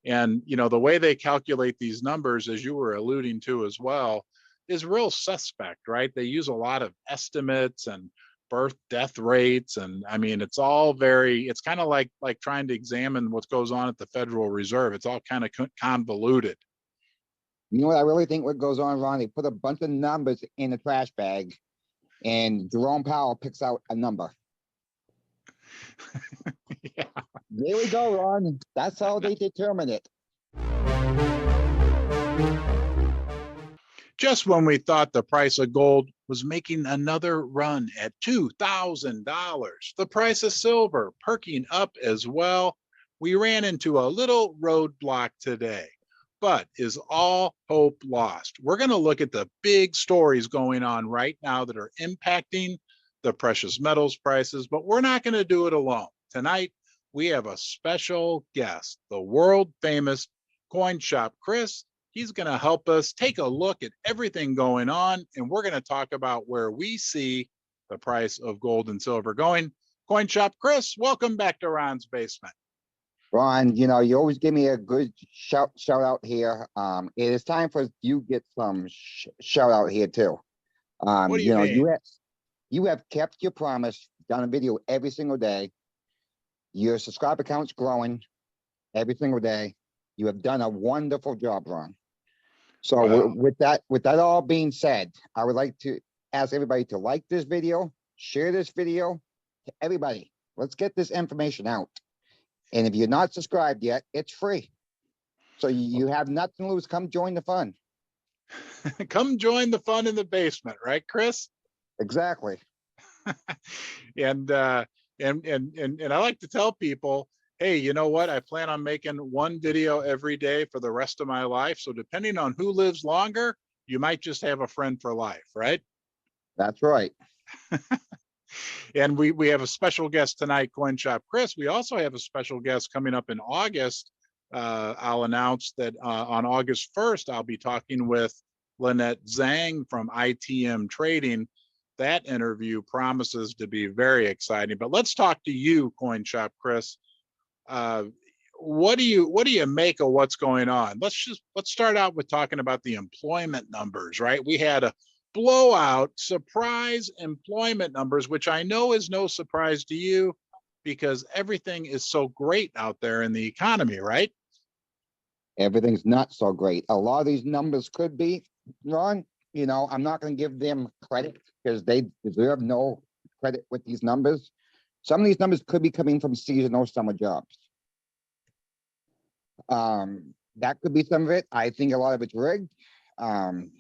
And, the way they calculate these numbers, as you were alluding to as well, is real suspect, right? They use a lot of estimates and birth death rates. And I mean, it's all it's kind of like trying to examine what goes on at the Federal Reserve. It's all kind of convoluted. You know what I really think what goes on, Ron? They put a bunch of numbers in a trash bag and Jerome Powell picks out a number. Yeah. There we go, Ron. That's how they determine it. Just when we thought the price of gold was making another run at $2,000, the price of silver perking up as well, we ran into a little roadblock today. But is all hope lost? We're going to look at the big stories going on right now that are impacting the precious metals prices, but we're not going to do it alone. Tonight, we have a special guest, the world famous coin shop Chris. He's going to help us take a look at everything going on, and we're going to talk about where we see the price of gold and silver going. Coin shop Chris, welcome back to Ron's Basement. Ron, you always give me a good shout out here. It is time for you to get some shout out here too. What do you mean? You have kept your promise, done a video every single day. Your subscriber count's growing every single day. You have done a wonderful job, Ron. So wow. with that all being said, I would like to ask everybody to like this video, share this video to everybody. Let's get this information out. And if you're not subscribed yet, it's free. So you have nothing to lose. Come join the fun. Come join the fun in the basement, right, Chris? Exactly. And I like to tell people, hey, you know what? I plan on making one video every day for the rest of my life. So depending on who lives longer, you might just have a friend for life, right? That's right. And we have a special guest tonight, Coin Shop Chris. We also have a special guest coming up in August. I'll announce that on August 1st, I'll be talking with Lynette Zhang from ITM Trading. That interview promises to be very exciting. But let's talk to you, Coin Shop Chris. What do you make of what's going on? Let's start out with talking about the employment numbers, right? We had a blowout surprise employment numbers, which I know is no surprise to you because everything is so great out there in the economy, right? Everything's not so great. A lot of these numbers could be, Ron, I'm not going to give them credit because they deserve no credit with these numbers. Some of these numbers could be coming from seasonal summer jobs. That could be some of it. I think a lot of it's rigged. Ron,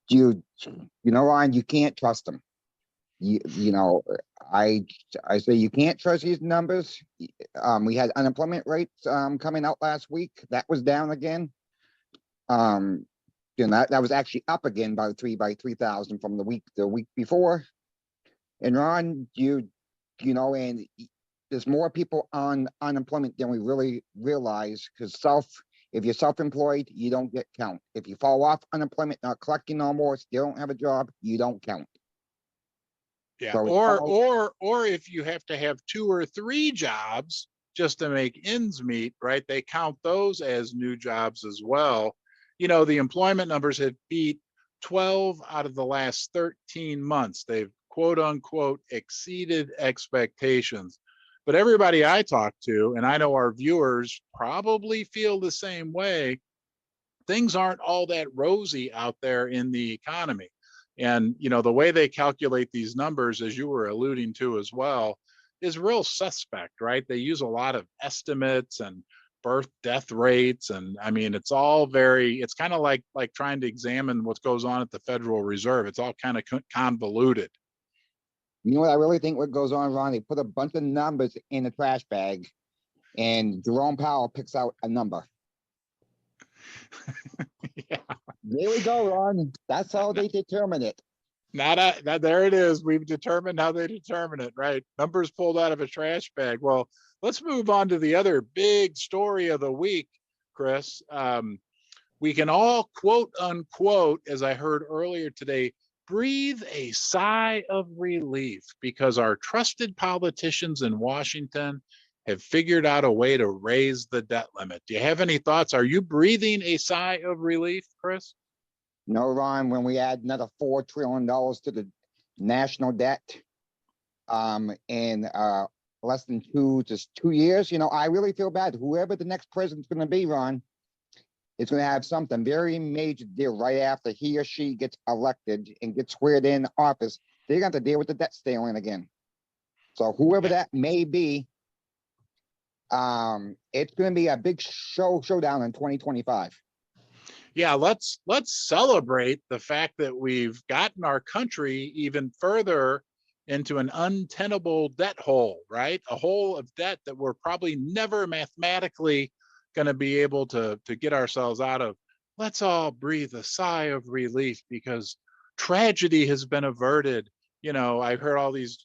you can't trust them. I say you can't trust these numbers. We had unemployment rates coming out last week. That was down again. That was actually up again by 3,000 from the week before. And Ron, and there's more people on unemployment than we really realize because if you're self-employed, you don't get count. If you fall off unemployment, not collecting no more, still don't have a job, you don't count. Yeah, so or if you have to have 2 or 3 jobs just to make ends meet, right? They count those as new jobs as well. The employment numbers have beat 12 out of the last 13 months. They've quote unquote exceeded expectations. But everybody I talk to, and I know our viewers probably feel the same way, things aren't all that rosy out there in the economy. And, the way they calculate these numbers, as you were alluding to as well, is real suspect, right? They use a lot of estimates and birth death rates. And I mean, it's kind of like trying to examine what goes on at the Federal Reserve. It's all kind of convoluted. You know what I really think what goes on, Ron? They put a bunch of numbers in a trash bag and Jerome Powell picks out a number. Yeah. There we go, Ron. That's how they determine it. There it is. We've determined how they determine it, right? Numbers pulled out of a trash bag. Well, let's move on to the other big story of the week, Chris. We can all, quote unquote, as I heard earlier today, breathe a sigh of relief because our trusted politicians in Washington have figured out a way to raise the debt limit. Do you have any thoughts? Are you breathing a sigh of relief, Chris? No, Ron, when we add another $4 trillion to the national debt, in less than 2 years, I really feel bad. Whoever the next president's going to be, Ron, is going to have something very major to deal right after he or she gets elected and gets squared in office. They're going to have to deal with the debt ceiling again. So whoever that may be, it's going to be a big showdown in 2025. Yeah, let's celebrate the fact that we've gotten our country even further into an untenable debt hole, right? A hole of debt that we're probably never mathematically going to be able to get ourselves out of. Let's all breathe a sigh of relief because tragedy has been averted. I've heard all these,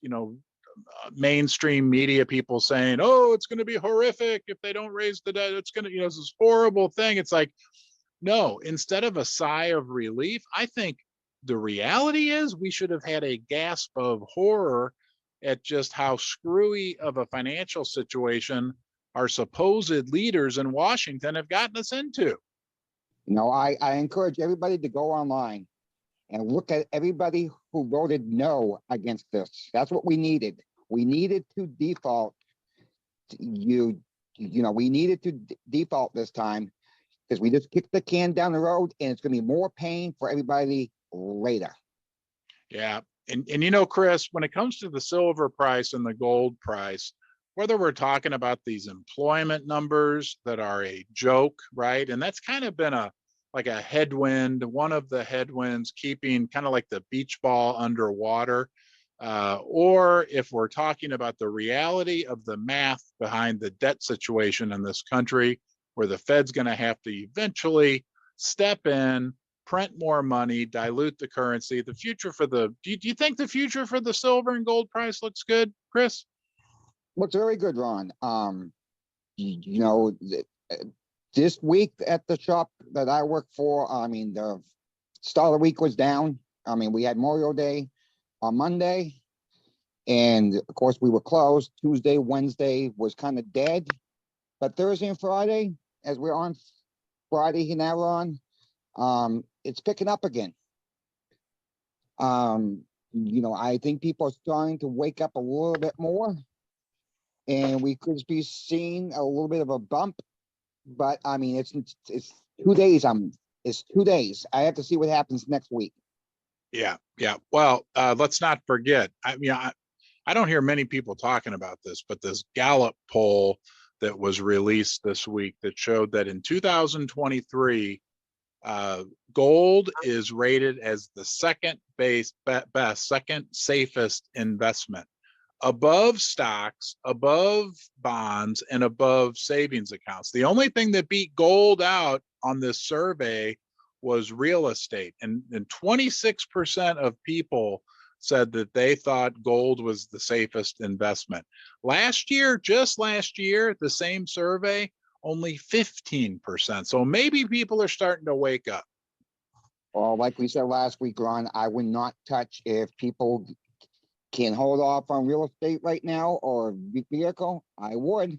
mainstream media people saying, oh, it's going to be horrific if they don't raise the debt. It's going to, it's this horrible thing. It's like, no, instead of a sigh of relief, I think the reality is we should have had a gasp of horror at just how screwy of a financial situation our supposed leaders in Washington have gotten us into. I encourage everybody to go online and look at everybody who voted no against this. That's what we needed. We needed to default. We needed to default this time because we just kicked the can down the road and it's going to be more pain for everybody later. Yeah. And Chris, when it comes to the silver price and the gold price, whether we're talking about these employment numbers that are a joke, right? And that's kind of been like a headwind, one of the headwinds keeping kind of like the beach ball underwater. Or if we're talking about the reality of the math behind the debt situation in this country, where the Fed's going to have to eventually step in, print more money, dilute the currency. The future for do you think the future for the silver and gold price looks good, Chris? Looks very good, Ron. This week at the shop that I work for, the start of the week was down. We had Memorial Day on Monday, and of course we were closed. Tuesday, Wednesday was kind of dead, but Thursday and Friday, as we're on Friday here now, Ron, it's picking up again. I think people are starting to wake up a little bit more, and we could be seeing a little bit of a bump. But it's 2 days. It's 2 days. I have to see what happens next week. Yeah. Well, let's not forget. I don't hear many people talking about this, but this Gallup poll that was released this week that showed that in 2023, gold is rated as the second best, second safest investment, above stocks, above bonds, and above savings accounts. The only thing that beat gold out on this survey was real estate, and 26% of people said that they thought gold was the safest investment. Just last year, the same survey, only 15%. So maybe people are starting to wake up. Well, like we said last week, Ron, I would not touch if people can hold off on real estate right now or vehicle. I would.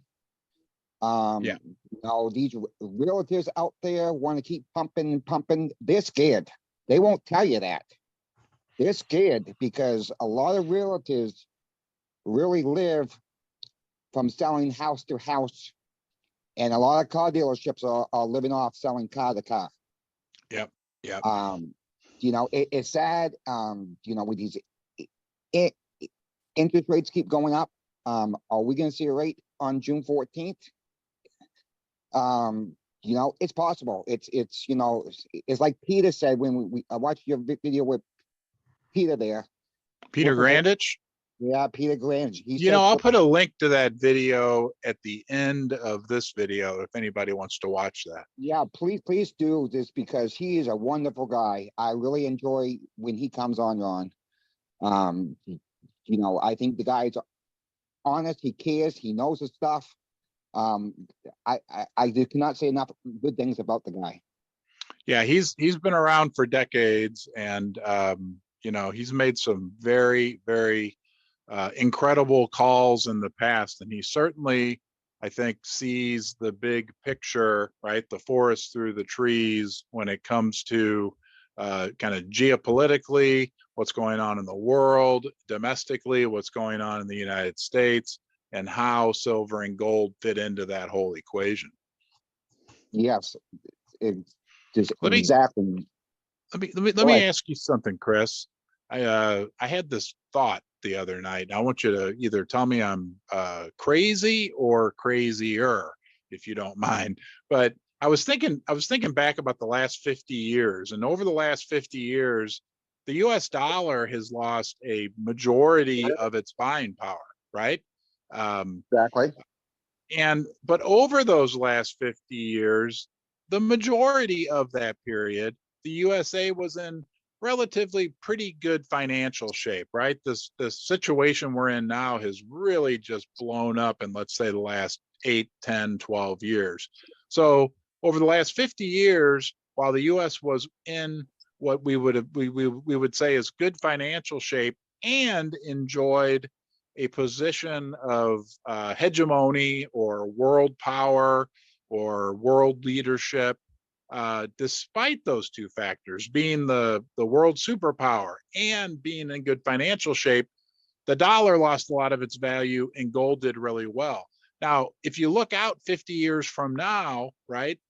These realtors out there want to keep pumping. They're scared. They won't tell you that. They're scared because a lot of realtors really live from selling house to house, and a lot of car dealerships are living off selling car to car. Yep. It's sad. With these interest rates keep going up. Are we going to see a rate on June 14th? It's possible. It's like Peter said when I watched your video with Peter there. Peter Grandich? Yeah, Peter Grandich. He said, I'll put a link to that video at the end of this video if anybody wants to watch that. Yeah, please do this because he is a wonderful guy. I really enjoy when he comes on, Ron. I think the guy's honest. He cares. He knows his stuff. I just cannot say enough good things about the guy. Yeah, he's been around for decades, and he's made some very, very incredible calls in the past, and he certainly I think sees the big picture, right? The forest through the trees when it comes to kind of geopolitically, what's going on in the world, domestically, what's going on in the United States, and how silver and gold fit into that whole equation. Yes, it's just Let me exactly. let me ask you something, Chris. I had this thought the other night. I want you to either tell me I'm crazy or crazier, if you don't mind. But I was thinking back about the last 50 years, and over the last 50 years, the US dollar has lost a majority of its buying power, right? Exactly. But over those last 50 years, the majority of that period, the USA was in relatively pretty good financial shape, right? This situation we're in now has really just blown up in, let's say, the last 8, 10, 12 years. So over the last 50 years, while the US was in what we would say is good financial shape and enjoyed a position of hegemony or world power or world leadership, despite those two factors, being the world superpower and being in good financial shape, the dollar lost a lot of its value and gold did really well. Now, if you look out 50 years from now, right,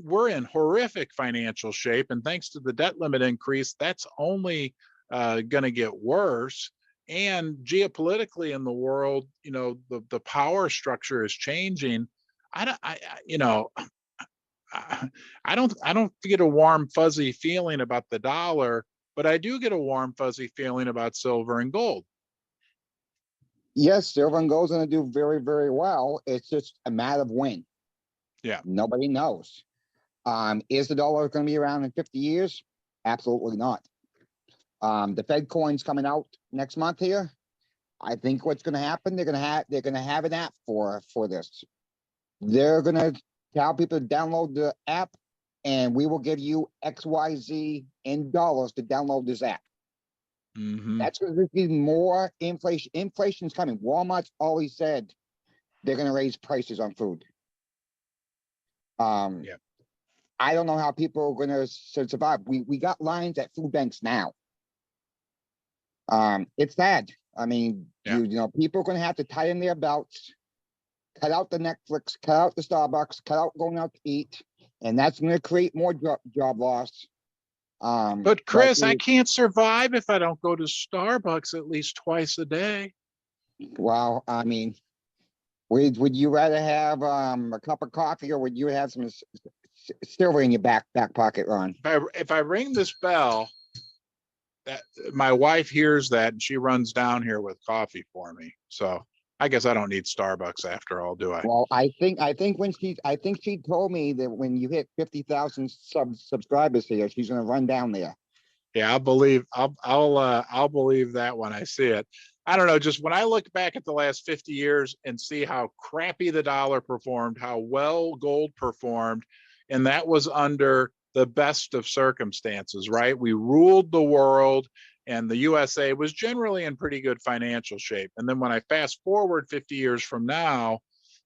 we're in horrific financial shape. And thanks to the debt limit increase, that's only going to get worse. And geopolitically in the world, the power structure is changing. You know, I don't get a warm fuzzy feeling about the dollar, but I do get a warm fuzzy feeling about silver and gold. Yes, silver and gold's going to do very, very well. It's just a matter of when. Yeah. Nobody knows. Is the dollar going to be around in 50 years? Absolutely not. The Fed coin's coming out next month here. I think what's going to happen, they're going to have an app for this. They're going to tell people to download the app, and we will give you XYZ in dollars to download this app. Mm-hmm. That's going to be more inflation. Inflation's coming. Walmart's always said they're going to raise prices on food. Yeah. I don't know how people are going to survive. We got lines at food banks now. It's sad. I mean, Yeah. you know, people are going to have to tighten their belts, cut out the Netflix, cut out the Starbucks, cut out going out to eat, and that's going to create more job loss. But Chris, I can't survive if I don't go to Starbucks at least twice a day. Well, I mean, would you rather have a cup of coffee, or would you have some silver in your back pocket, Ron? If I ring this bell, that my wife hears that and she runs down here with coffee for me. So I guess I don't need Starbucks after all, do I? Well, I think she told me that when you hit 50,000 subscribers here, she's going to run down there. Yeah, I'll believe that when I see it. I don't know, just when I look back at the last 50 years and see how crappy the dollar performed, how well gold performed, and that was under the best of circumstances, right? We ruled the world and the USA was generally in pretty good financial shape. And then when I fast forward 50 years from now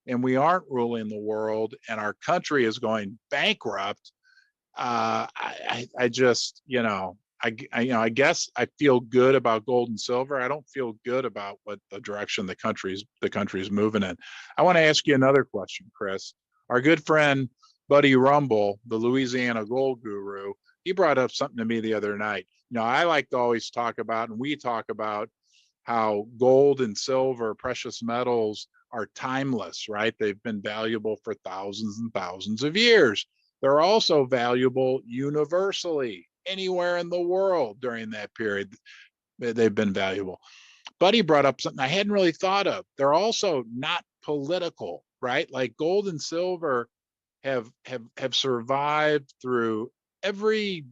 and we aren't ruling the world and our country is going bankrupt, I just, I guess I feel good about gold and silver. I don't feel good about what the direction the country's moving in. I want to ask you another question, Chris. Our good friend Buddy Rumble, the Louisiana gold guru, he brought up something to me the other night. I like to always talk about, and we talk about, how gold and silver, precious metals, are timeless, right? They've been valuable for thousands and thousands of years. They're also valuable universally anywhere in the world during that period. They've been valuable. Buddy brought up something I hadn't really thought of. They're also not political, right? Like gold and silver have survived through every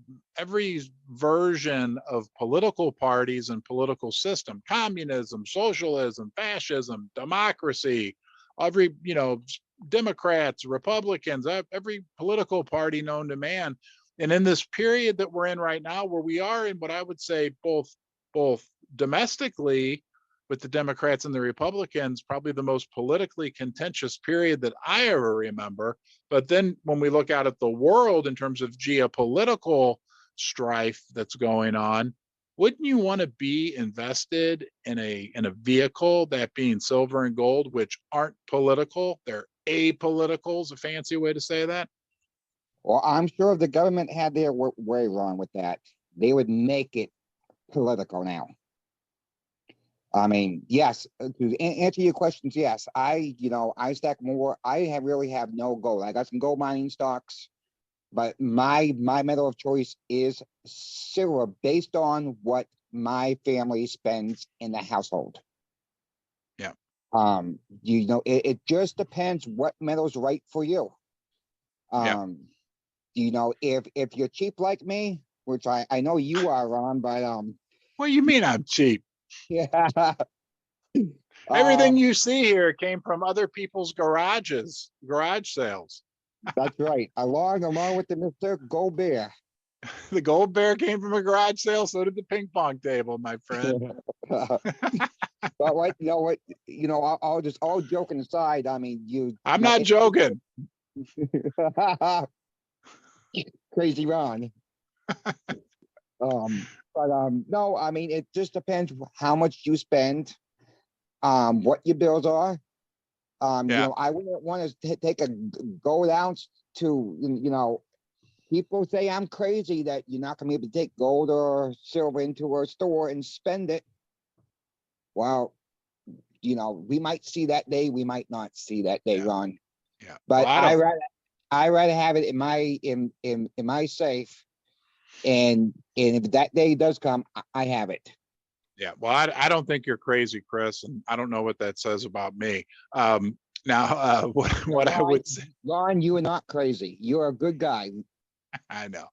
version of political parties and political system: communism, socialism, fascism, democracy, every Democrats, Republicans, every political party known to man. And in this period that we're in right now, where we are in what I would say both domestically with the Democrats and the Republicans, probably the most politically contentious period that I ever remember. But then when we look out at the world in terms of geopolitical strife that's going on, wouldn't you want to be invested in a vehicle, that being silver and gold, which aren't political? They're apolitical, is a fancy way to say that. Well, I'm sure if the government had their way, Ron, with that, they would make it political now. I mean, yes, to answer your questions, yes, I stack more. Really have no gold. I got some gold mining stocks, but my metal of choice is silver based on what my family spends in the household. Yeah. It just depends what metal's right for you. Yeah. If you're cheap like me, which I know you are, Ron, but what do you mean I'm cheap? Yeah. Everything you see here came from other people's garage sales. That's right. Along with the Mr. Gold Bear. The gold bear came from a garage sale. So did the ping pong table, my friend. But all joking aside, I mean, I'm not joking. Crazy Ron. No, I mean, it just depends how much you spend, what your bills are. I wouldn't want to take a gold ounce to, people say I'm crazy that you're not gonna be able to take gold or silver into a store and spend it. Well, we might see that day, we might not see that day, Ron. Yeah. But well, I rather have it in my safe, and if that day does come, I have it. Yeah. Well, I don't think you're crazy, Chris, and I don't know what that says about me. Now, what I would say, Ron, you are not crazy. You're a good guy. I know.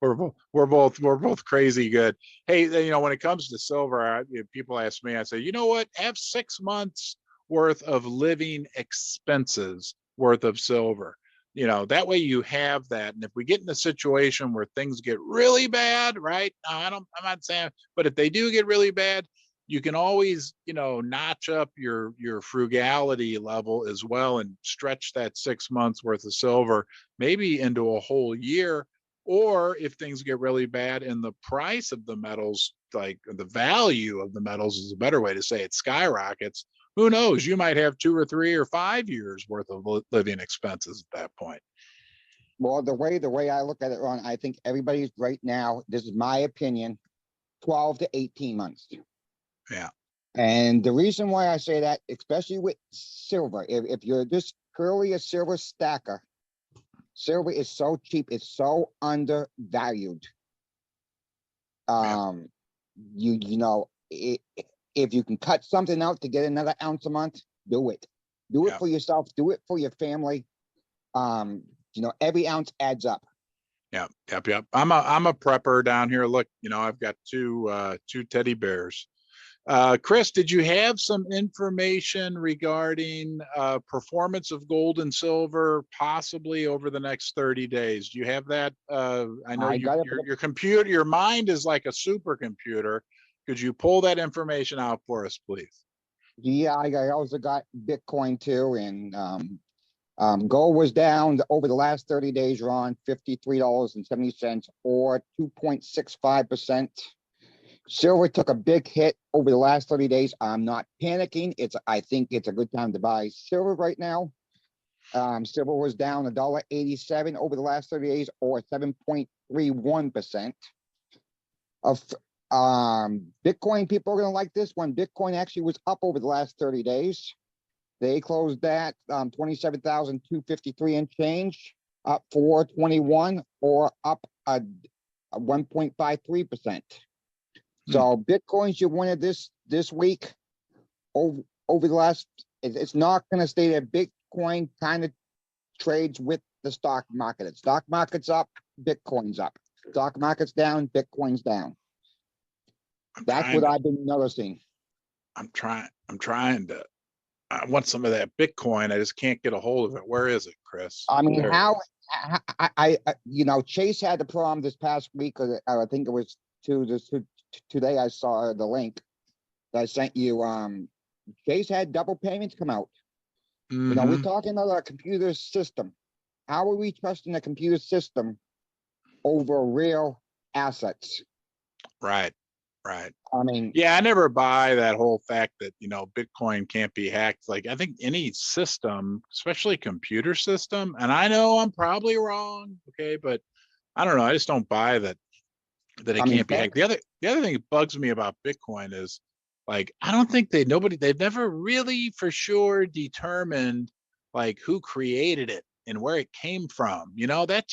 We're both crazy good. Hey, when it comes to silver, people ask me, I say, you know what? Have 6 months worth of living expenses worth of silver. That way you have that. And if we get in a situation where things get really bad, right? I'm not saying, but if they do get really bad, you can always, notch up your frugality level as well and stretch that 6 months worth of silver, maybe into a whole year. Or if things get really bad and the price of the metals, like the value of the metals is a better way to say it, skyrockets, who knows? You might have 2 or 3 or 5 years worth of living expenses at that point. Well, the way I look at it, Ron, I think everybody's right now, this is my opinion, 12 to 18 months. Yeah. And the reason why I say that, especially with silver, if you're just purely a silver stacker, silver is so cheap, it's so undervalued. If you can cut something out to get another ounce a month, do it. Do it for yourself, do it for your family. Every ounce adds up. Yep. I'm a prepper down here. Look, I've got two teddy bears. Chris, did you have some information regarding performance of gold and silver possibly over the next 30 days? Do you have that? I know your computer, your mind is like a supercomputer. Could you pull that information out for us, please? Yeah, I also got Bitcoin too, and gold was down over the last 30 days, Ron, $53.70 or 2.65%. Silver took a big hit over the last 30 days. I'm not panicking. I think it's a good time to buy silver right now. Silver was down $1.87 over the last 30 days or 7.31%. Bitcoin, people are going to like this one. Bitcoin actually was up over the last 30 days. They closed that 27,253 and change, up 421 or up a 1.53%. So Bitcoin's your winner this week. Over the last, it's not going to stay there. Bitcoin kind of trades with the stock market. The stock market's up, Bitcoin's up. Stock market's down, Bitcoin's down. That's what I've been noticing. I'm trying to. I want some of that Bitcoin. I just can't get a hold of it. Where is it, Chris? I mean, Chase had the problem this past week. I think it was today I saw the link I sent you, Chase had double payments come out. You know, we're talking about a computer system. How are we trusting a computer system over real assets? Right. Right. I mean, Yeah, I never buy that whole fact that, you know, Bitcoin can't be hacked. Like, I think any system, especially computer system, and I know I'm probably wrong, okay, but I don't know. I just don't buy that I it mean, can't be hacked. The other thing that bugs me about Bitcoin is, like, I don't think they've never really for sure determined like who created it and where it came from. You know, that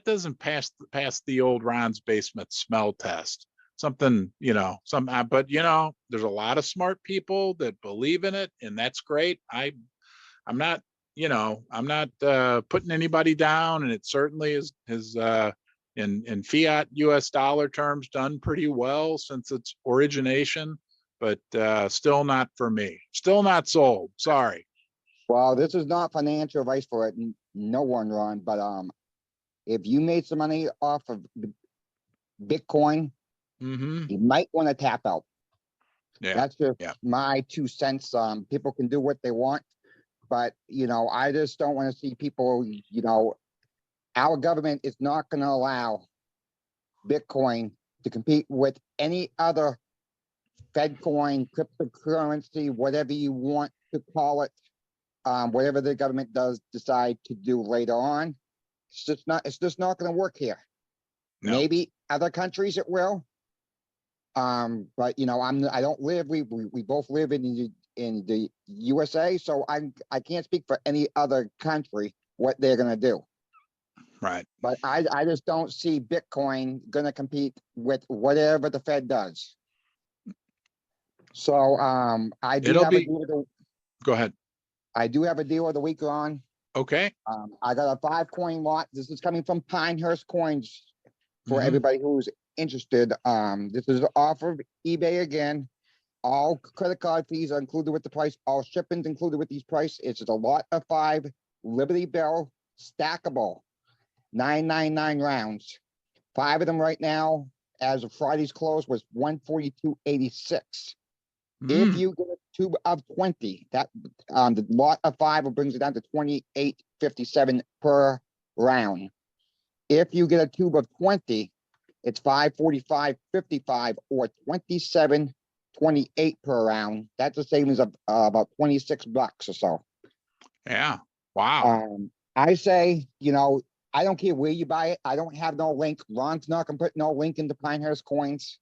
doesn't pass the old Ron's basement smell test. Something, you know, but you know, there's a lot of smart people that believe in it, and that's great. I'm not, you know, I'm not putting anybody down, and it certainly is in fiat US dollar terms done pretty well since its origination, but still not for me. Still not sold. Sorry. well, this is not financial advice for it. No one, Ron, but if you made some money off of Bitcoin, you might want to tap out. Yeah. That's just Yeah. my 2 cents. People can do what they want, but you know, I just don't want to see people, you know, our government is not going to allow Bitcoin to compete with any other Fed coin, cryptocurrency, whatever you want to call it, whatever the government does decide to do later on. It's just not going to work here. No. Maybe other countries it will. But you know, I don't live, we both live in the USA, so I can't speak for any other country what they're gonna do. Right. But I just don't see Bitcoin gonna compete with whatever the Fed does. So I do It'll have a be. deal of the, Go ahead. I do have a deal of the week on. Okay. I got a 5 coin lot. This is coming from Pinehurst Coins for everybody who's interested. This is off of eBay again. All credit card fees are included with the price. All shipping's included with these price. It's a lot of 5 Liberty Bell stackable 999 rounds. 5 of them right now, as of Friday's close, was 142.86. If you get a tube of 20, that the lot of 5 will brings it down to 28.57 per round. If you get a tube of 20, it's 545.55 or 27.28 per round. That's a savings of about $26 or so. Yeah. Wow. I say, you know, I don't care where you buy it. I don't have no link. Ron's not gonna put no link into Pinehurst Coins.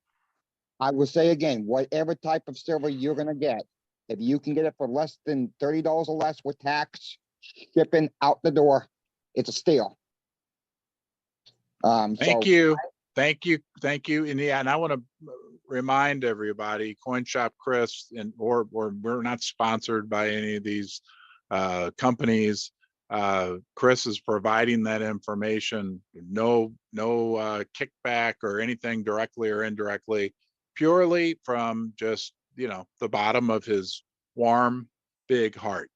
I will say again, whatever type of silver you're gonna get, if you can get it for less than $30 or less with tax, shipping out the door, it's a steal. Thank you. Thank you. Thank you. And yeah, and I want to remind everybody, Coin Shop Chris, and or we're not sponsored by any of these companies. Chris is providing that information, no kickback or anything directly or indirectly, purely from just, you know, the bottom of his warm, big heart.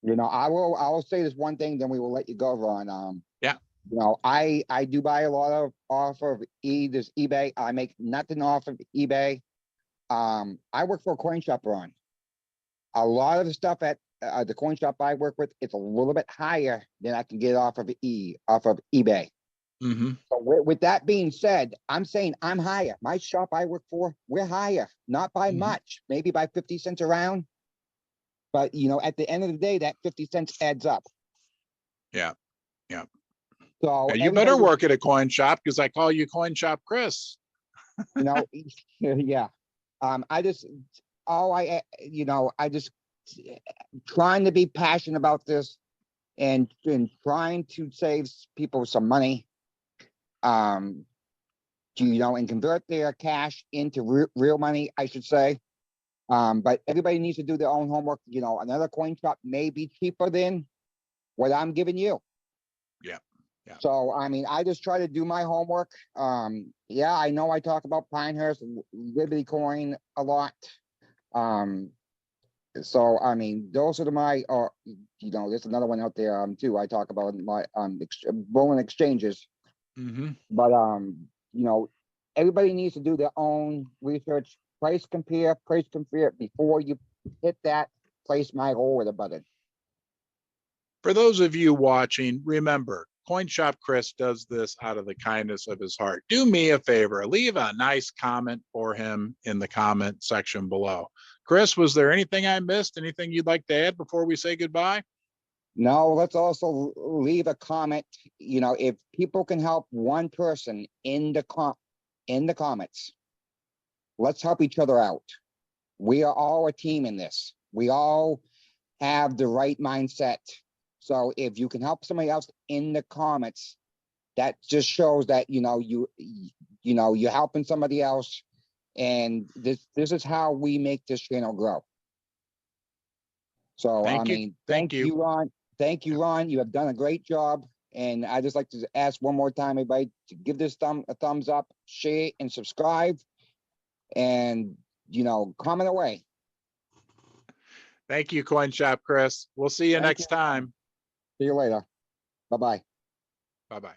You know, I will say this one thing, then we will let you go, Ron. Yeah. You know, I do buy a lot of off of this eBay. I make nothing off of eBay. I work for a coin shop, Ron. A lot of the stuff at the coin shop I work with, it's a little bit higher than I can get off of eBay. So with that being said, I'm saying I'm higher. My shop I work for, we're higher, not by much, maybe by 50 cents a round. But you know, at the end of the day, that 50 cents adds up. Yeah. Yeah. So you better work at a coin shop, because I call you Coin Shop Chris. You know, yeah. I just, you know, I just trying to be passionate about this and trying to save people some money. To, you know, and convert their cash into real money, I should say. But everybody needs to do their own homework. You know, another coin shop may be cheaper than what I'm giving you. Yeah. Yeah. So, I mean, I just try to do my homework. Yeah, I know I talk about Pinehurst, Liberty Coin a lot. So, I mean, those are my, you know, there's another one out there, too. I talk about my, bullion exchanges. But, you know, everybody needs to do their own research. price compare before you hit that place my order button. For those of you watching, remember, Coin Shop Chris does this out of the kindness of his heart. Do me a favor, leave a nice comment for him in the comment section below. Chris, was there anything I missed? Anything you'd like to add before we say goodbye? No, let's also leave a comment. You know, if people can help one person in the comments, let's help each other out. We are all a team in this. We all have the right mindset. So if you can help somebody else in the comments, that just shows that, you know, you're helping somebody else. And this is how we make this channel grow. So, I mean, thank you, Ron. Thank you, Ron. You have done a great job. And I just like to ask one more time, everybody, to give this a thumbs up, share, and subscribe. And, you know, comment away. Thank you, Coin Shop Chris. We'll see you next time. See you later. Bye-bye. Bye-bye.